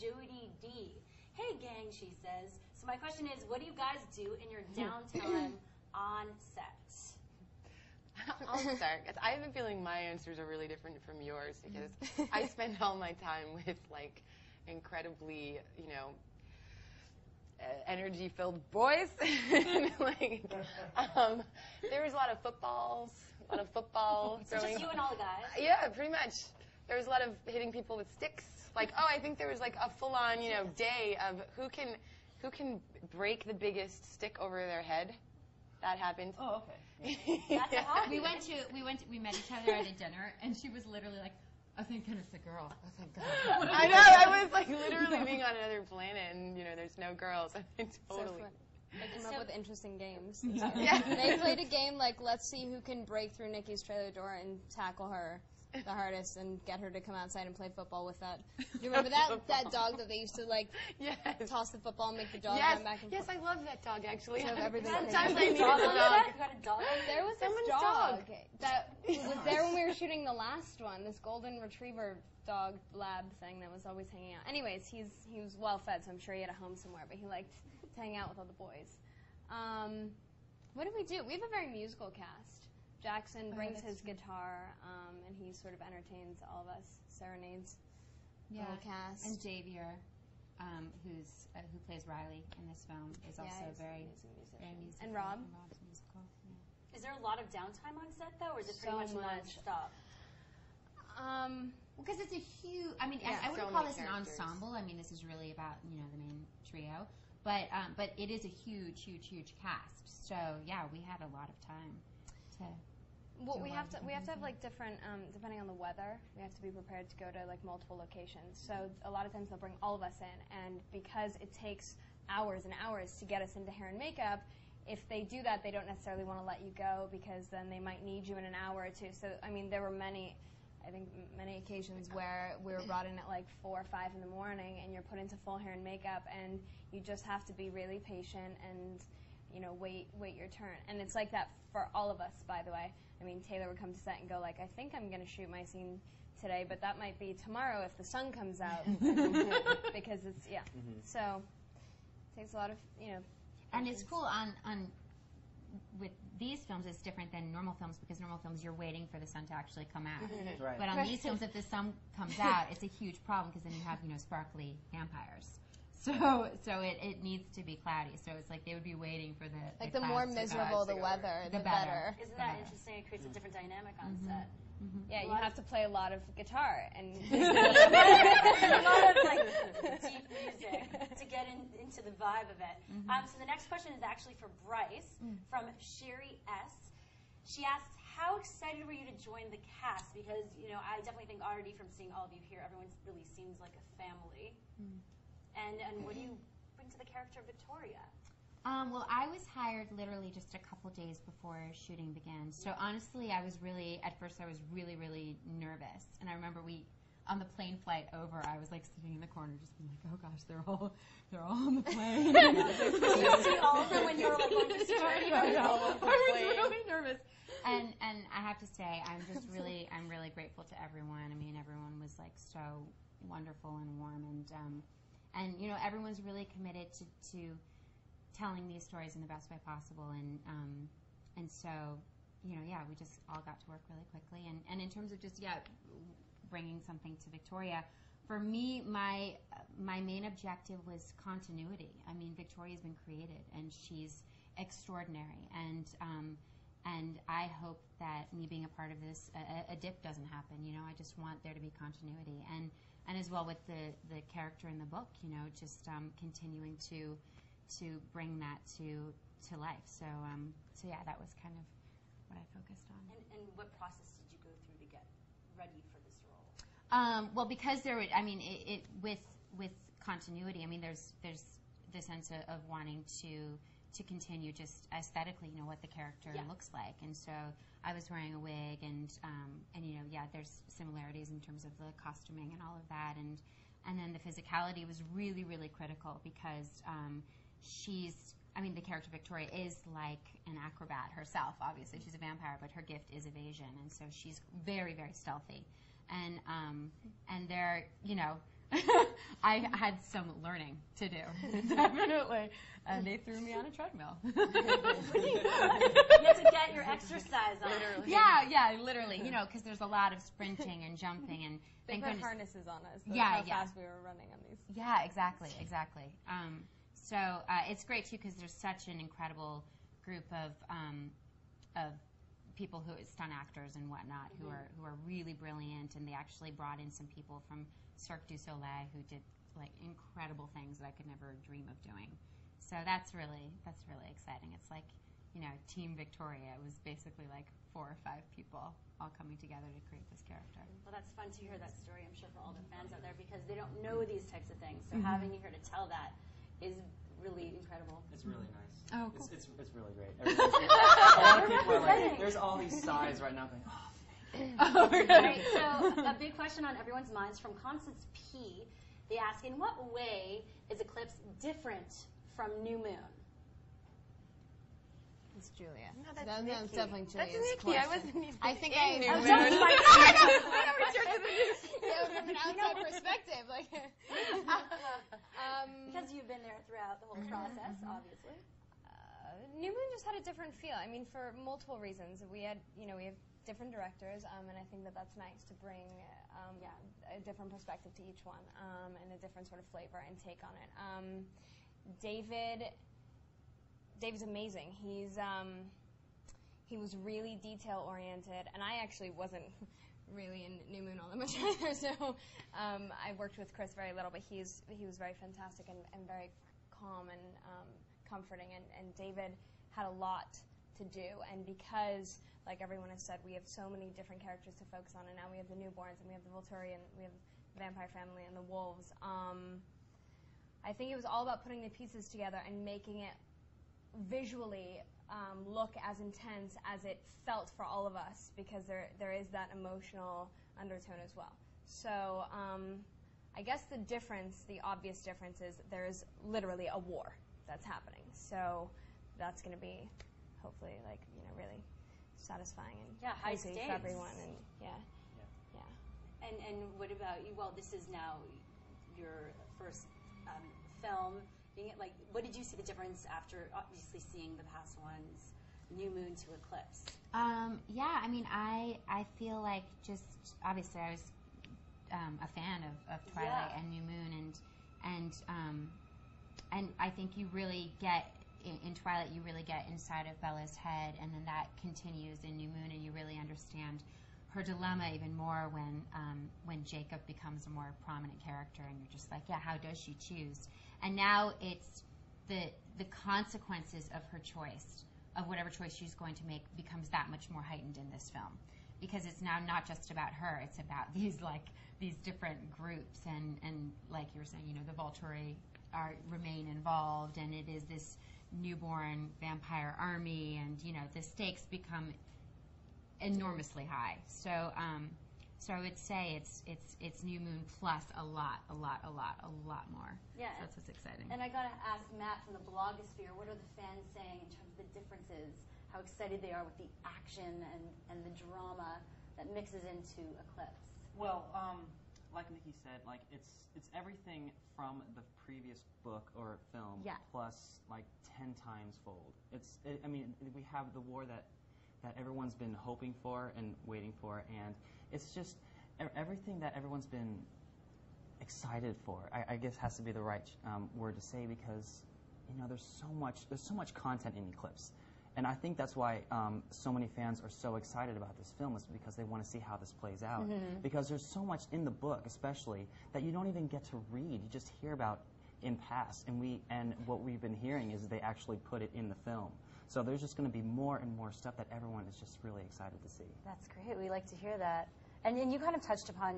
Jody D. Hey, gang, she says. So my question is, what do you guys do in your downtime on set? I'll start. 'Cause I have a feeling my answers are really different from yours because I spend all my time with like incredibly, energy-filled boys. Like, there was a lot of football So throwing. just you and all the guys? Yeah, pretty much. There was a lot of hitting people with sticks. Like, I think there was like a full-on, day of who can break the biggest stick over their head. That happened. Oh, okay. That's a hobby. We met each other at a dinner, and she was literally like, I think it's a girl. I think. I know. I was like literally being on another planet, and there's no girls. Totally. So they come up with interesting games. Yeah. They played a game like, let's see who can break through Nikki's trailer door and tackle her the hardest and get her to come outside and play football with that. Do you remember that dog that they used to Yes. toss the football and make the dog Yes. run back and Yes, forth? I love that dog actually. Shove everything Sometimes in I there. need a dog. You got a dog? There was this Someone's dog dog. that was there when we were shooting the last one, this golden retriever dog lab thing that was always hanging out. Anyways, he was well fed, so I'm sure he had a home somewhere, but he liked to hang out with all the boys. What do? We have a very musical cast. Jackson brings his guitar, and he sort of entertains all of us, serenades the whole cast. And Javier, who plays Riley in this film, is also he's very musical. musical. And Rob? Rob's musical. Yeah. Is there a lot of downtime on set, though, or is it pretty So much much. non-stop? Because it's a huge. I mean, Yeah, I wouldn't so call many this an characters. ensemble. I mean, this is really about the main trio, but it is a huge cast. So yeah, we had a lot of time to. Well, do we a have lot to of have like different depending on the weather. We have to be prepared to go to like multiple locations. So a lot of times they'll bring all of us in, and because it takes hours and hours to get us into hair and makeup, if they do that, they don't necessarily want to let you go because then they might need you in an hour or two. So I mean, there were many occasions where we were brought in at like 4 or 5 in the morning, and you're put into full hair and makeup, and you just have to be really patient and wait your turn. And it's like that for all of us, by the way. I mean, Taylor would come to set and go like, I think I'm going to shoot my scene today, but that might be tomorrow if the sun comes out. Because it's, So it takes a lot of, And it's cool on with these films. It's different than normal films because normal films you're waiting for the sun to actually come out. Right. But on these films, if the sun comes out, it's a huge problem because then you have sparkly vampires. So it needs to be cloudy. So it's like they would be waiting for the the more clouds to miserable the weather, the better. Isn't that interesting? It creates a different dynamic on set. Yeah, you have to play a lot of guitar and A lot of like deep music to get into the vibe of it. So the next question is actually for Bryce from Sherry S. She asks, how excited were you to join the cast? Because, I definitely think already from seeing all of you here, everyone really seems like a family. And what do you bring to the character of Victoria? Well, I was hired literally just a couple days before shooting began. So honestly, at first I was really, really nervous. And I remember on the plane flight over, I was like sitting in the corner just being like, oh gosh, they're all on the plane. You see all of them when you were like going to security? I was really nervous. And I have to say, I'm really grateful to everyone. I mean, everyone was like so wonderful and warm, and everyone's really committed to telling these stories in the best way possible, and so we just all got to work really quickly, and in terms of just bringing something to Victoria, for me my main objective was continuity. I mean, Victoria's been created and she's extraordinary, and I hope that me being a part of this, a dip doesn't happen. I just want there to be continuity, and as well with the character in the book, just continuing to bring that to life. So yeah, that was kind of what I focused on. And what process did you go through to get ready for this role? Well, because with continuity, I mean, there's the sense of wanting to continue just aesthetically, what the character looks like. And so I was wearing a wig, and there's similarities in terms of the costuming and all of that, and then the physicality was really, really critical because the character Victoria is like an acrobat herself. Obviously, she's a vampire, but her gift is evasion, and so she's very, very stealthy. And they're, I had some learning to do, definitely. And they threw me on a treadmill. You have to get your exercise on. Literally. Yeah, literally. You know, because there's a lot of sprinting and jumping and. They put harnesses on us. That's Yeah, how fast we were running on these. Yeah, exactly. So it's great too because there's such an incredible group of people who stunt actors and whatnot who are really brilliant, and they actually brought in some people from Cirque du Soleil who did like incredible things that I could never dream of doing. So that's really exciting. It's like, you know, Team Victoria. It was basically like 4 or 5 people all coming together to create this character. Well, that's fun to hear that story, I'm sure, for all the fans out there, because they don't know these types of things. So having you here to tell that is really incredible. It's really nice. Oh, cool. It's really great. A lot of people are like, there's all these sides right now going, oh, All right, so a big question on everyone's minds from Constance P. They ask, in what way is Eclipse different from New Moon? It's Julia. No, that's That's Nikki. definitely Julia's That's Nikki. question. I wasn't even I think in New I Moon. don't I Yeah, from an outside perspective, like. Because you've been there throughout the whole process, obviously. New Moon just had a different feel. I mean, for multiple reasons. We have different directors, and I think that that's nice to bring a different perspective to each one, and a different sort of flavor and take on it. David's amazing. He was really detail oriented, and I actually wasn't really in New Moon all that much either. So I worked with Chris very little, but he was very fantastic and very calm and comforting. And David had a lot to do, and because, like everyone has said, we have so many different characters to focus on, and now we have the newborns, and we have the Volturi, and we have the vampire family, and the wolves. I think it was all about putting the pieces together and making it visually look as intense as it felt for all of us, because there is that emotional undertone as well. So I guess the obvious difference is there's literally a war that's happening. So that's going to be hopefully really satisfying and high crazy stakes for everyone. And And what about you? Well, this is now your first film. What did you see the difference after obviously seeing the past ones, New Moon to Eclipse? Yeah, I mean, I feel like just obviously I was a fan of Twilight and New Moon, and I think you really get in Twilight, you really get inside of Bella's head, and then that continues in New Moon, and you really understand her dilemma even more when Jacob becomes a more prominent character, and you're just like, yeah, how does she choose? And now it's the consequences of her choice, of whatever choice she's going to make, becomes that much more heightened in this film, because it's now not just about her; it's about these different groups, and like you were saying, the Volturi remain involved, and it is this newborn vampire army, and the stakes become enormously high. So I would say it's New Moon plus a lot more. Yeah. So that's what's exciting. And I gotta ask Matt from the blogosphere, what are the fans saying in terms of the differences? How excited they are with the action and the drama that mixes into Eclipse? Well, like Nikki said, it's everything from the previous book or film plus 10 times fold. I mean, we have the war that everyone's been hoping for and waiting for, and it's just everything that everyone's been excited for. I guess has to be the right word to say, because there's so much content in Eclipse. And I think that's why so many fans are so excited about this film, is because they want to see how this plays out. Because there's so much in the book, especially, that you don't even get to read. You just hear about in past. And what we've been hearing is they actually put it in the film. So there's just going to be more and more stuff that everyone is just really excited to see. That's great. We like to hear that. And you kind of touched upon